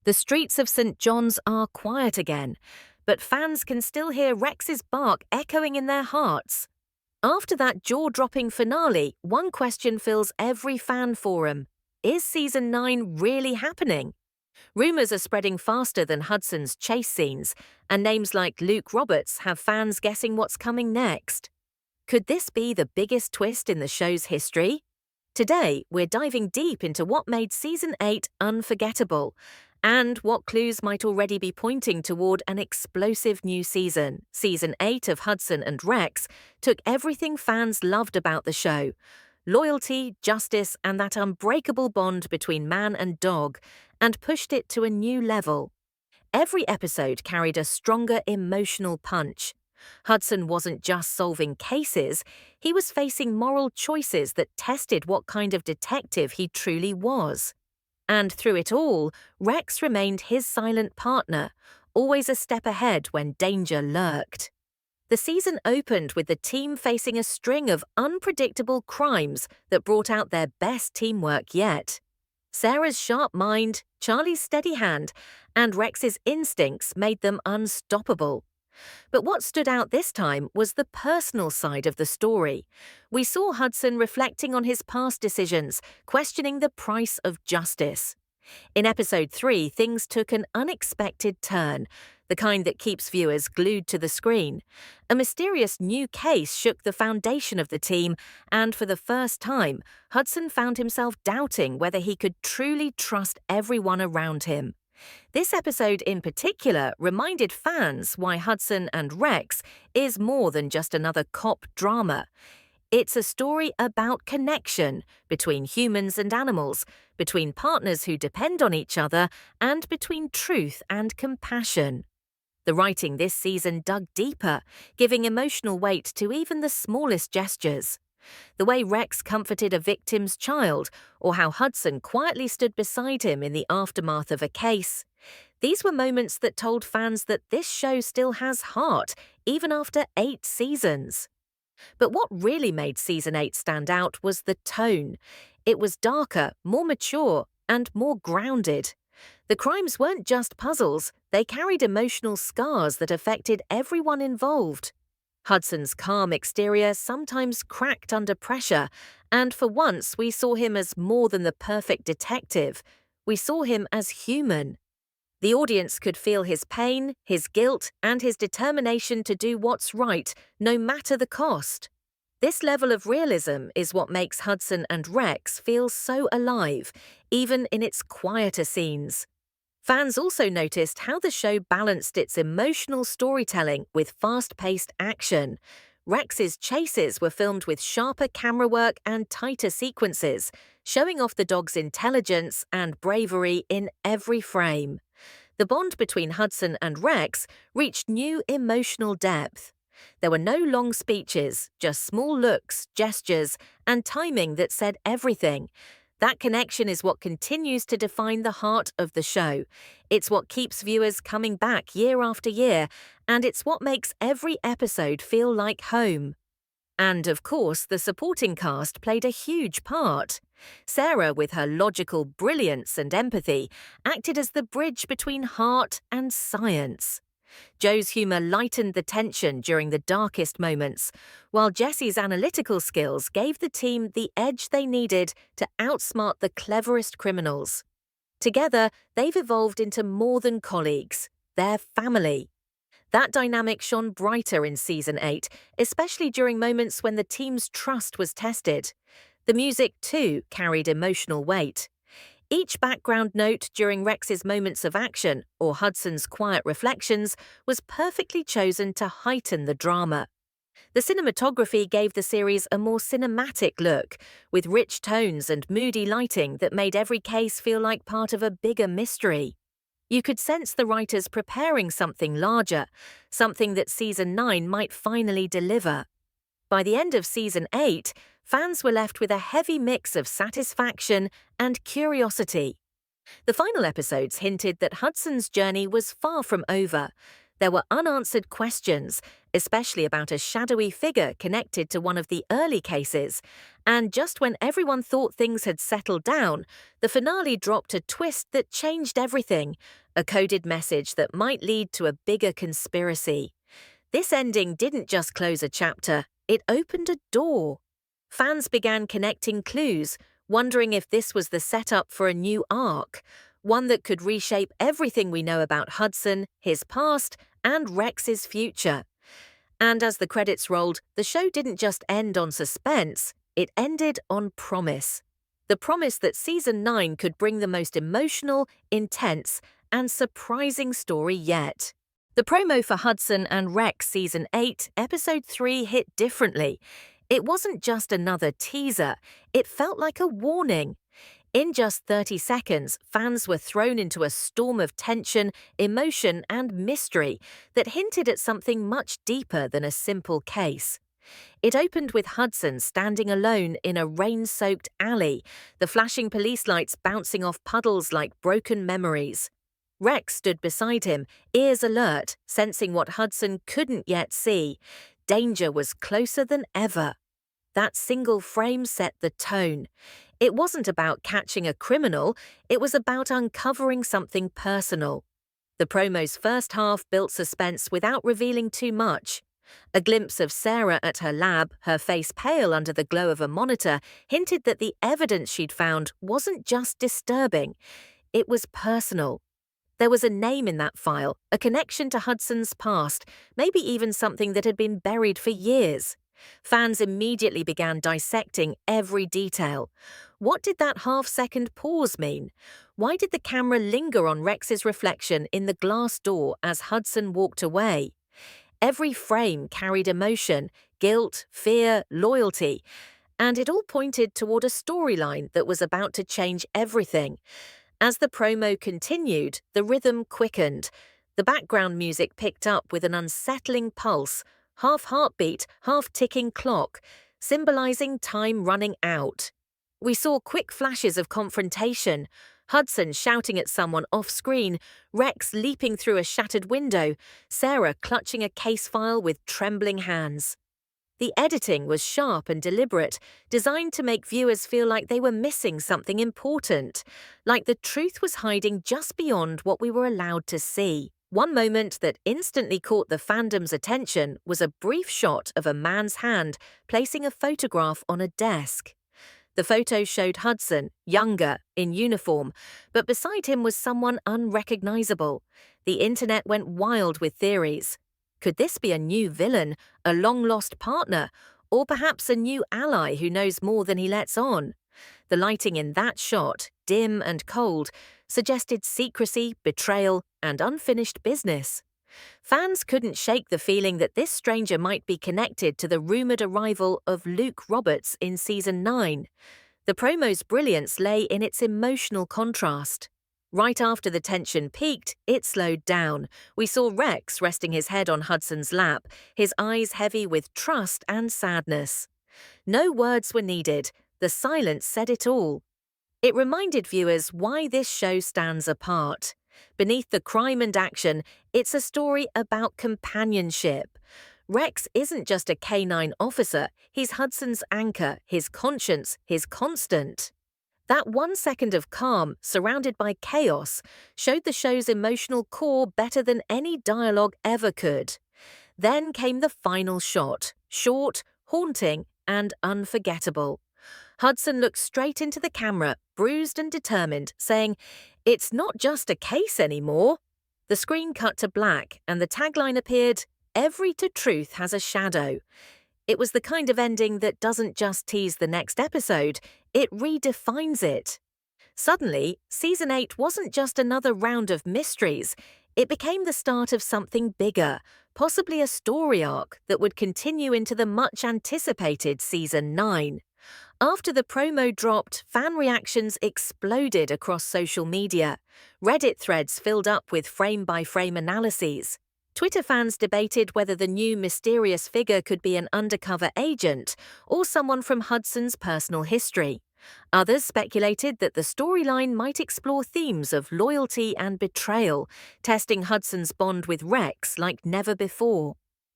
The streets of St. John's are quiet again, but fans can still hear Rex's bark echoing in their hearts. After that jaw-dropping finale, one question fills every fan forum. Is Season 9 really happening? Rumours are spreading faster than Hudson's chase scenes, and names like Luke Roberts have fans guessing what's coming next. Could this be the biggest twist in the show's history? Today, we're diving deep into what made Season 8 unforgettable, and what clues might already be pointing toward an explosive new season. Season 8 of Hudson and Rex took everything fans loved about the show: loyalty, justice, and that unbreakable bond between man and dog, and pushed it to a new level. Every episode carried a stronger emotional punch. Hudson wasn't just solving cases, he was facing moral choices that tested what kind of detective he truly was. And through it all, Rex remained his silent partner, always a step ahead when danger lurked. The season opened with the team facing a string of unpredictable crimes that brought out their best teamwork yet. Sarah's sharp mind, Charlie's steady hand, and Rex's instincts made them unstoppable. But what stood out this time was the personal side of the story. We saw Hudson reflecting on his past decisions, questioning the price of justice. In episode 3, things took an unexpected turn, the kind that keeps viewers glued to the screen. A mysterious new case shook the foundation of the team, and for the first time, Hudson found himself doubting whether he could truly trust everyone around him. This episode in particular reminded fans why Hudson and Rex is more than just another cop drama. It's a story about connection between humans and animals, between partners who depend on each other, and between truth and compassion. The writing this season dug deeper, giving emotional weight to even the smallest gestures. The way Rex comforted a victim's child, or how Hudson quietly stood beside him in the aftermath of a case. These were moments that told fans that this show still has heart, even after 8 seasons. But what really made Season 8 stand out was the tone. It was darker, more mature, and more grounded. The crimes weren't just puzzles, they carried emotional scars that affected everyone involved. Hudson's calm exterior sometimes cracked under pressure, and for once we saw him as more than the perfect detective. We saw him as human. The audience could feel his pain, his guilt, and his determination to do what's right, no matter the cost. This level of realism is what makes Hudson and Rex feel so alive, even in its quieter scenes. Fans also noticed how the show balanced its emotional storytelling with fast-paced action. Rex's chases were filmed with sharper camera work and tighter sequences, showing off the dog's intelligence and bravery in every frame. The bond between Hudson and Rex reached new emotional depth. There were no long speeches, just small looks, gestures, and timing that said everything. That connection is what continues to define the heart of the show. It's what keeps viewers coming back year after year, and it's what makes every episode feel like home. And of course, the supporting cast played a huge part. Sarah, with her logical brilliance and empathy, acted as the bridge between heart and science. Joe's humour lightened the tension during the darkest moments, while Jesse's analytical skills gave the team the edge they needed to outsmart the cleverest criminals. Together, they've evolved into more than colleagues. They're family. That dynamic shone brighter in Season 8, especially during moments when the team's trust was tested. The music, too, carried emotional weight. Each background note during Rex's moments of action or Hudson's quiet reflections was perfectly chosen to heighten the drama. The cinematography gave the series a more cinematic look, with rich tones and moody lighting that made every case feel like part of a bigger mystery. You could sense the writers preparing something larger, something that Season 9 might finally deliver. By the end of Season 8, fans were left with a heavy mix of satisfaction and curiosity. The final episodes hinted that Hudson's journey was far from over. There were unanswered questions, especially about a shadowy figure connected to one of the early cases. And just when everyone thought things had settled down, the finale dropped a twist that changed everything, a coded message that might lead to a bigger conspiracy. This ending didn't just close a chapter, it opened a door. Fans began connecting clues, wondering if this was the setup for a new arc, one that could reshape everything we know about Hudson, his past, and Rex's future. And as the credits rolled, the show didn't just end on suspense, it ended on promise. The promise that Season 9 could bring the most emotional, intense, and surprising story yet. The promo for Hudson and Rex Season 8, Episode 3 hit differently. It wasn't just another teaser, it felt like a warning. In just 30 seconds, fans were thrown into a storm of tension, emotion, and mystery that hinted at something much deeper than a simple case. It opened with Hudson standing alone in a rain-soaked alley, the flashing police lights bouncing off puddles like broken memories. Rex stood beside him, ears alert, sensing what Hudson couldn't yet see. Danger was closer than ever. That single frame set the tone. It wasn't about catching a criminal, it was about uncovering something personal. The promo's first half built suspense without revealing too much. A glimpse of Sarah at her lab, her face pale under the glow of a monitor, hinted that the evidence she'd found wasn't just disturbing, it was personal. There was a name in that file, a connection to Hudson's past, maybe even something that had been buried for years. Fans immediately began dissecting every detail. What did that half-second pause mean? Why did the camera linger on Rex's reflection in the glass door as Hudson walked away? Every frame carried emotion, guilt, fear, loyalty, and it all pointed toward a storyline that was about to change everything. As the promo continued, the rhythm quickened. The background music picked up with an unsettling pulse, half heartbeat, half ticking clock, symbolizing time running out. We saw quick flashes of confrontation, Hudson shouting at someone off-screen, Rex leaping through a shattered window, Sarah clutching a case file with trembling hands. The editing was sharp and deliberate, designed to make viewers feel like they were missing something important, like the truth was hiding just beyond what we were allowed to see. One moment that instantly caught the fandom's attention was a brief shot of a man's hand placing a photograph on a desk. The photo showed Hudson, younger, in uniform, but beside him was someone unrecognizable. The internet went wild with theories. Could this be a new villain, a long-lost partner, or perhaps a new ally who knows more than he lets on? The lighting in that shot, dim and cold, suggested secrecy, betrayal, and unfinished business. Fans couldn't shake the feeling that this stranger might be connected to the rumored arrival of Luke Roberts in Season 9. The promo's brilliance lay in its emotional contrast. Right after the tension peaked, it slowed down. We saw Rex resting his head on Hudson's lap, his eyes heavy with trust and sadness. No words were needed. The silence said it all. It reminded viewers why this show stands apart. Beneath the crime and action, it's a story about companionship. Rex isn't just a canine officer, he's Hudson's anchor, his conscience, his constant. That 1 second of calm, surrounded by chaos, showed the show's emotional core better than any dialogue ever could. Then came the final shot, short, haunting, and unforgettable. Hudson looked straight into the camera, bruised and determined, saying, "It's not just a case anymore." The screen cut to black, and the tagline appeared, "Every truth has a shadow." It was the kind of ending that doesn't just tease the next episode, it redefines it. Suddenly, Season 8 wasn't just another round of mysteries, it became the start of something bigger, possibly a story arc that would continue into the much-anticipated Season 9. After the promo dropped, fan reactions exploded across social media. Reddit threads filled up with frame-by-frame analyses. Twitter fans debated whether the new mysterious figure could be an undercover agent or someone from Hudson's personal history. Others speculated that the storyline might explore themes of loyalty and betrayal, testing Hudson's bond with Rex like never before.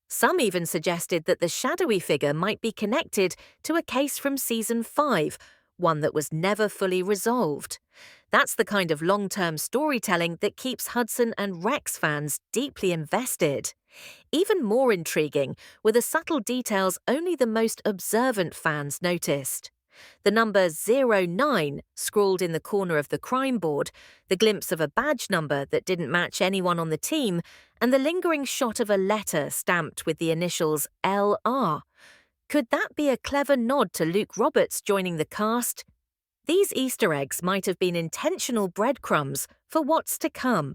Some even suggested that the shadowy figure might be connected to a case from Season 5, one that was never fully resolved. That's the kind of long-term storytelling that keeps Hudson and Rex fans deeply invested. Even more intriguing were the subtle details only the most observant fans noticed. The number 09 scrawled in the corner of the crime board, the glimpse of a badge number that didn't match anyone on the team, and the lingering shot of a letter stamped with the initials LR. Could that be a clever nod to Luke Roberts joining the cast? These Easter eggs might have been intentional breadcrumbs for what's to come.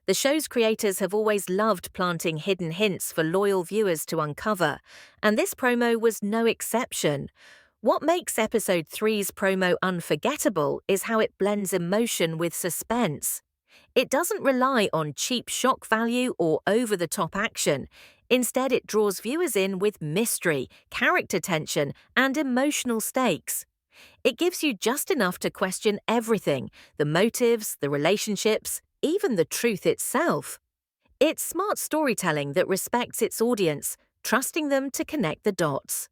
The show's creators have always loved planting hidden hints for loyal viewers to uncover, and this promo was no exception. What makes Episode 3's promo unforgettable is how it blends emotion with suspense. It doesn't rely on cheap shock value or over-the-top action. Instead, it draws viewers in with mystery, character tension, and emotional stakes. It gives you just enough to question everything, the motives, the relationships, even the truth itself. It's smart storytelling that respects its audience, trusting them to connect the dots.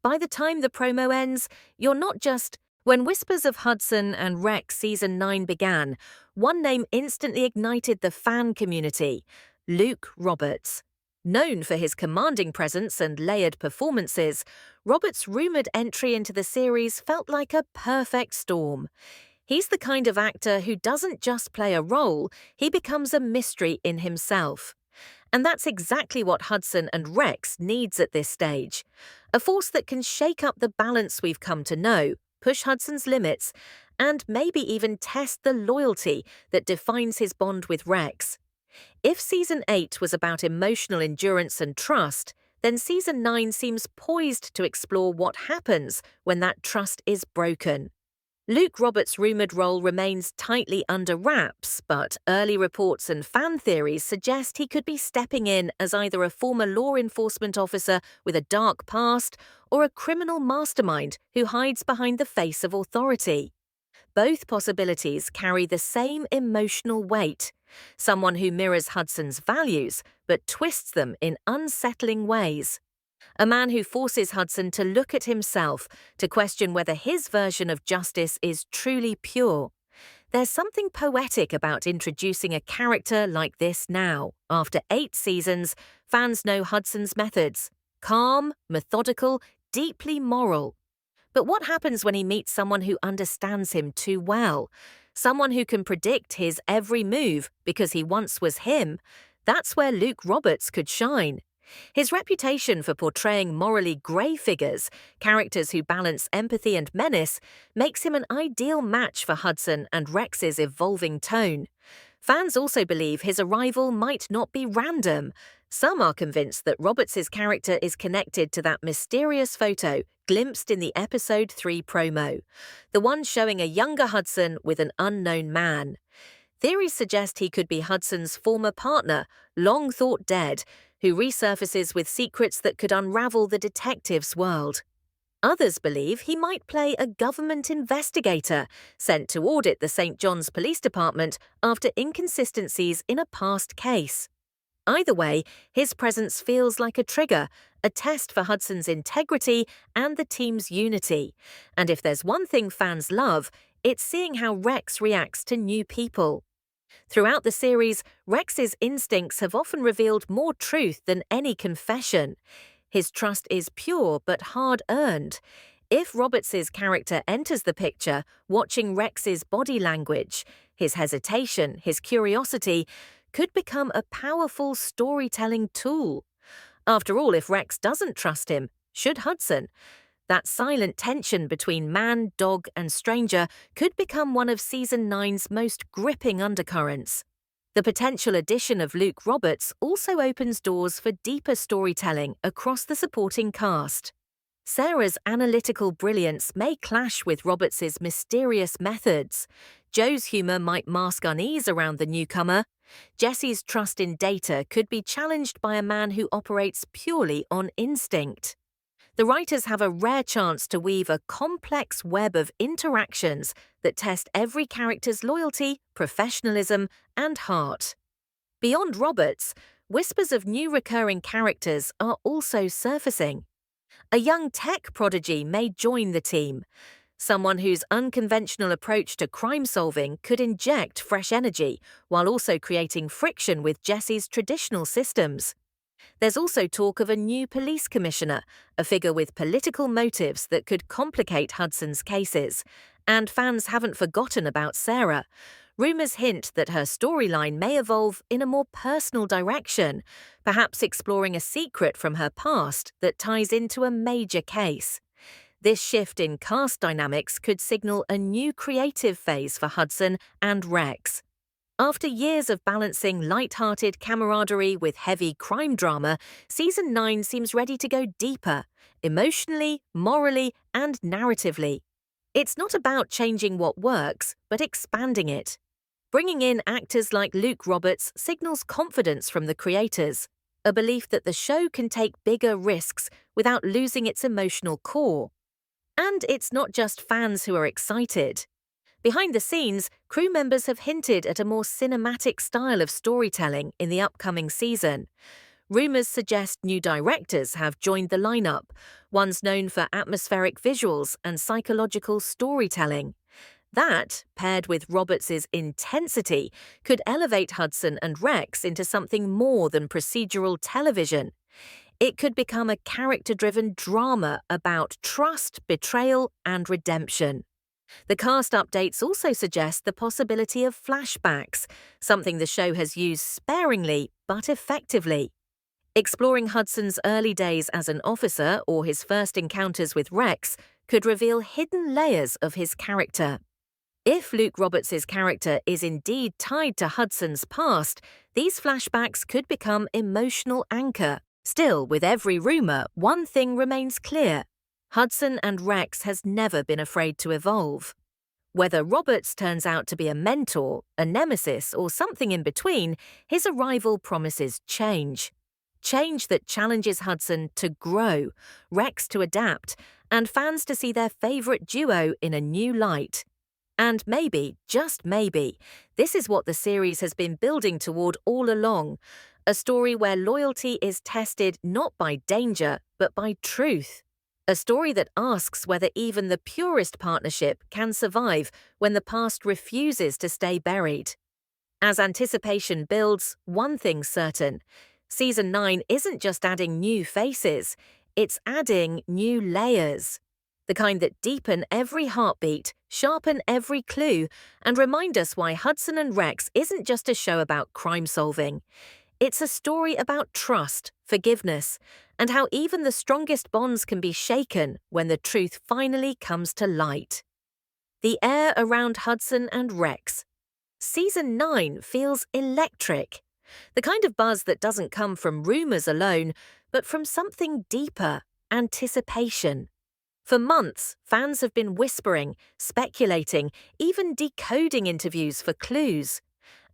By the time the promo ends, you're not just... When whispers of Hudson and Rex Season 9 began, one name instantly ignited the fan community: Luke Roberts. Known for his commanding presence and layered performances, Roberts' rumoured entry into the series felt like a perfect storm. He's the kind of actor who doesn't just play a role, he becomes a mystery in himself. And that's exactly what Hudson and Rex needs at this stage. A force that can shake up the balance we've come to know, push Hudson's limits, and maybe even test the loyalty that defines his bond with Rex. If Season 8 was about emotional endurance and trust, then Season 9 seems poised to explore what happens when that trust is broken. Luke Roberts' rumoured role remains tightly under wraps, but early reports and fan theories suggest he could be stepping in as either a former law enforcement officer with a dark past or a criminal mastermind who hides behind the face of authority. Both possibilities carry the same emotional weight: someone who mirrors Hudson's values but twists them in unsettling ways. A man who forces Hudson to look at himself, to question whether his version of justice is truly pure. There's something poetic about introducing a character like this now. After 8 seasons, fans know Hudson's methods: calm, methodical, deeply moral. But what happens when he meets someone who understands him too well? Someone who can predict his every move because he once was him? That's where Luke Roberts could shine. His reputation for portraying morally grey figures, characters who balance empathy and menace, makes him an ideal match for Hudson and Rex's evolving tone. Fans also believe his arrival might not be random. Some are convinced that Roberts' character is connected to that mysterious photo glimpsed in the Episode 3 promo, the one showing a younger Hudson with an unknown man. Theories suggest he could be Hudson's former partner, long thought dead, who resurfaces with secrets that could unravel the detective's world. Others believe he might play a government investigator sent to audit the St. John's Police Department after inconsistencies in a past case. Either way, his presence feels like a trigger, a test for Hudson's integrity and the team's unity. And if there's one thing fans love, it's seeing how Rex reacts to new people. Throughout the series, Rex's instincts have often revealed more truth than any confession. His trust is pure but hard-earned. If Roberts' character enters the picture, watching Rex's body language, his hesitation, his curiosity, could become a powerful storytelling tool. After all, if Rex doesn't trust him, should Hudson? That silent tension between man, dog, and stranger could become one of Season 9's most gripping undercurrents. The potential addition of Luke Roberts also opens doors for deeper storytelling across the supporting cast. Sarah's analytical brilliance may clash with Roberts's mysterious methods. Joe's humor might mask unease around the newcomer. Jesse's trust in data could be challenged by a man who operates purely on instinct. The writers have a rare chance to weave a complex web of interactions that test every character's loyalty, professionalism, and heart. Beyond Roberts, whispers of new recurring characters are also surfacing. A young tech prodigy may join the team, someone whose unconventional approach to crime solving could inject fresh energy while also creating friction with Jesse's traditional systems. There's also talk of a new police commissioner, a figure with political motives that could complicate Hudson's cases. And fans haven't forgotten about Sarah. Rumors hint that her storyline may evolve in a more personal direction, perhaps exploring a secret from her past that ties into a major case. This shift in cast dynamics could signal a new creative phase for Hudson and Rex. After years of balancing light-hearted camaraderie with heavy crime drama, Season 9 seems ready to go deeper, emotionally, morally, and narratively. It's not about changing what works, but expanding it. Bringing in actors like Luke Roberts signals confidence from the creators, a belief that the show can take bigger risks without losing its emotional core. And it's not just fans who are excited. Behind the scenes, crew members have hinted at a more cinematic style of storytelling in the upcoming season. Rumors suggest new directors have joined the lineup, ones known for atmospheric visuals and psychological storytelling. That, paired with Roberts's intensity, could elevate Hudson and Rex into something more than procedural television. It could become a character-driven drama about trust, betrayal, and redemption. The cast updates also suggest the possibility of flashbacks, something the show has used sparingly but effectively. Exploring Hudson's early days as an officer or his first encounters with Rex could reveal hidden layers of his character. If Luke Roberts' character is indeed tied to Hudson's past, these flashbacks could become emotional anchor. Still, with every rumor, one thing remains clear. Hudson and Rex has never been afraid to evolve. Whether Roberts turns out to be a mentor, a nemesis, or something in between, his arrival promises change. Change that challenges Hudson to grow, Rex to adapt, and fans to see their favorite duo in a new light. And maybe, just maybe, this is what the series has been building toward all along, a story where loyalty is tested not by danger, but by truth. A story that asks whether even the purest partnership can survive when the past refuses to stay buried. As anticipation builds, one thing's certain. Season 9 isn't just adding new faces, it's adding new layers. The kind that deepen every heartbeat, sharpen every clue, and remind us why Hudson and Rex isn't just a show about crime solving. It's a story about trust, forgiveness, and how even the strongest bonds can be shaken when the truth finally comes to light. The air around Hudson and Rex. Season 9 feels electric. The kind of buzz that doesn't come from rumors alone, but from something deeper, anticipation. For months, fans have been whispering, speculating, even decoding interviews for clues.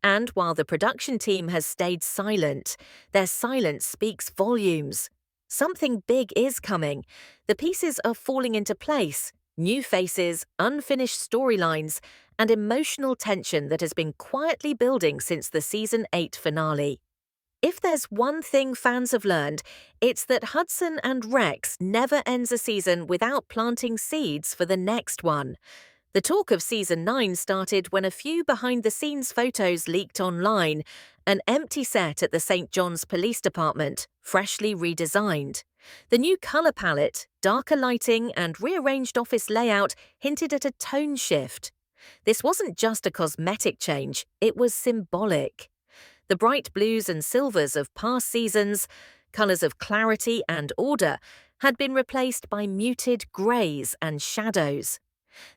And while the production team has stayed silent, their silence speaks volumes. Something big is coming. The pieces are falling into place. New faces, unfinished storylines, and emotional tension that has been quietly building since the Season 8 finale. If there's one thing fans have learned, it's that Hudson and Rex never ends a season without planting seeds for the next one. The talk of Season 9 started when a few behind-the-scenes photos leaked online, an empty set at the St. John's Police Department, freshly redesigned. The new colour palette, darker lighting, and rearranged office layout hinted at a tone shift. This wasn't just a cosmetic change, it was symbolic. The bright blues and silvers of past seasons, colours of clarity and order, had been replaced by muted greys and shadows.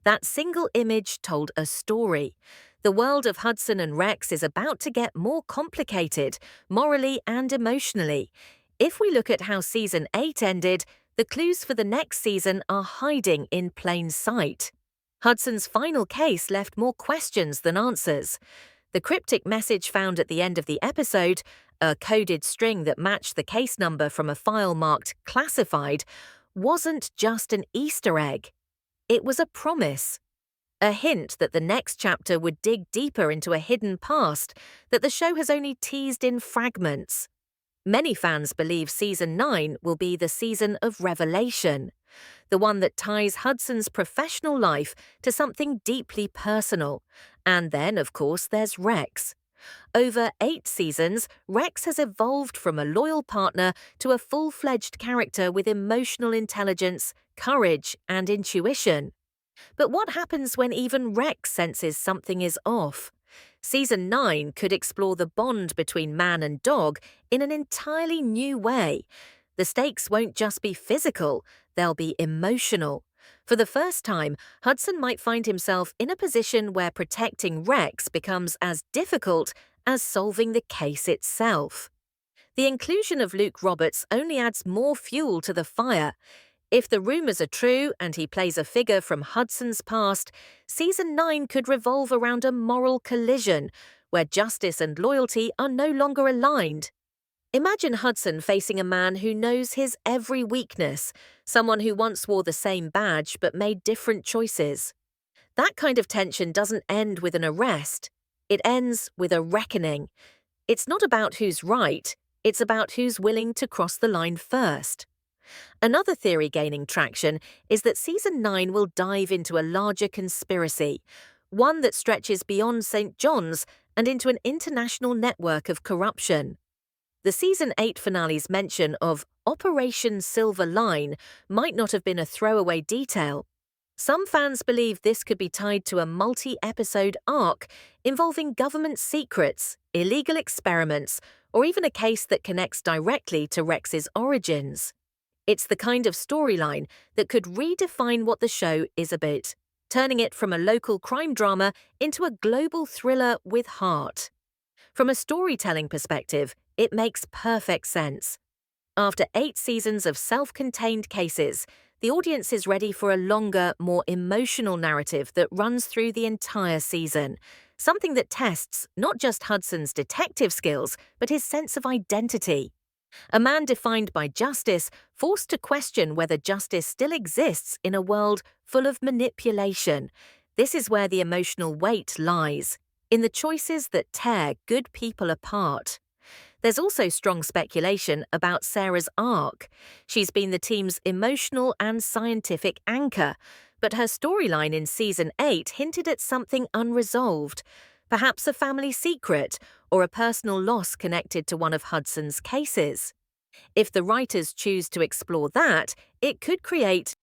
That single image told a story. The world of Hudson and Rex is about to get more complicated, morally and emotionally. If we look at how Season 8 ended, The clues for the next season are hiding in plain sight. Hudson's final case left more questions than answers. The cryptic message found at the end of the episode, a coded string that matched the case number from a file marked classified, wasn't just an Easter egg. It was a promise. A hint that the next chapter would dig deeper into a hidden past that the show has only teased in fragments. Many fans believe Season 9 will be the season of revelation, the one that ties Hudson's professional life to something deeply personal. And then, of course, there's Rex. Over 8 seasons, Rex has evolved from a loyal partner to a full-fledged character with emotional intelligence, courage, and intuition. But what happens when even Rex senses something is off? Season 9 could explore the bond between man and dog in an entirely new way. The stakes won't just be physical, they'll be emotional. For the first time, Hudson might find himself in a position where protecting Rex becomes as difficult as solving the case itself. The inclusion of Luke Roberts only adds more fuel to the fire. If the rumors are true and he plays a figure from Hudson's past, Season 9 could revolve around a moral collision where justice and loyalty are no longer aligned. Imagine Hudson facing a man who knows his every weakness, someone who once wore the same badge but made different choices. That kind of tension doesn't end with an arrest. It ends with a reckoning. It's not about who's right, it's about who's willing to cross the line first. Another theory gaining traction is that Season 9 will dive into a larger conspiracy, one that stretches beyond St. John's and into an international network of corruption. The Season 8 finale's mention of Operation Silver Line might not have been a throwaway detail. Some fans believe this could be tied to a multi-episode arc involving government secrets, illegal experiments, or even a case that connects directly to Rex's origins. It's the kind of storyline that could redefine what the show is about, turning it from a local crime drama into a global thriller with heart. From a storytelling perspective, it makes perfect sense. After 8 seasons of self-contained cases, the audience is ready for a longer, more emotional narrative that runs through the entire season, something that tests not just Hudson's detective skills, but his sense of identity. A man defined by justice, forced to question whether justice still exists in a world full of manipulation. This is where the emotional weight lies, in the choices that tear good people apart. There's also strong speculation about Sarah's arc. She's been the team's emotional and scientific anchor, but her storyline in Season 8 hinted at something unresolved, perhaps a family secret or a personal loss connected to one of Hudson's cases. If the writers choose to explore that, it could create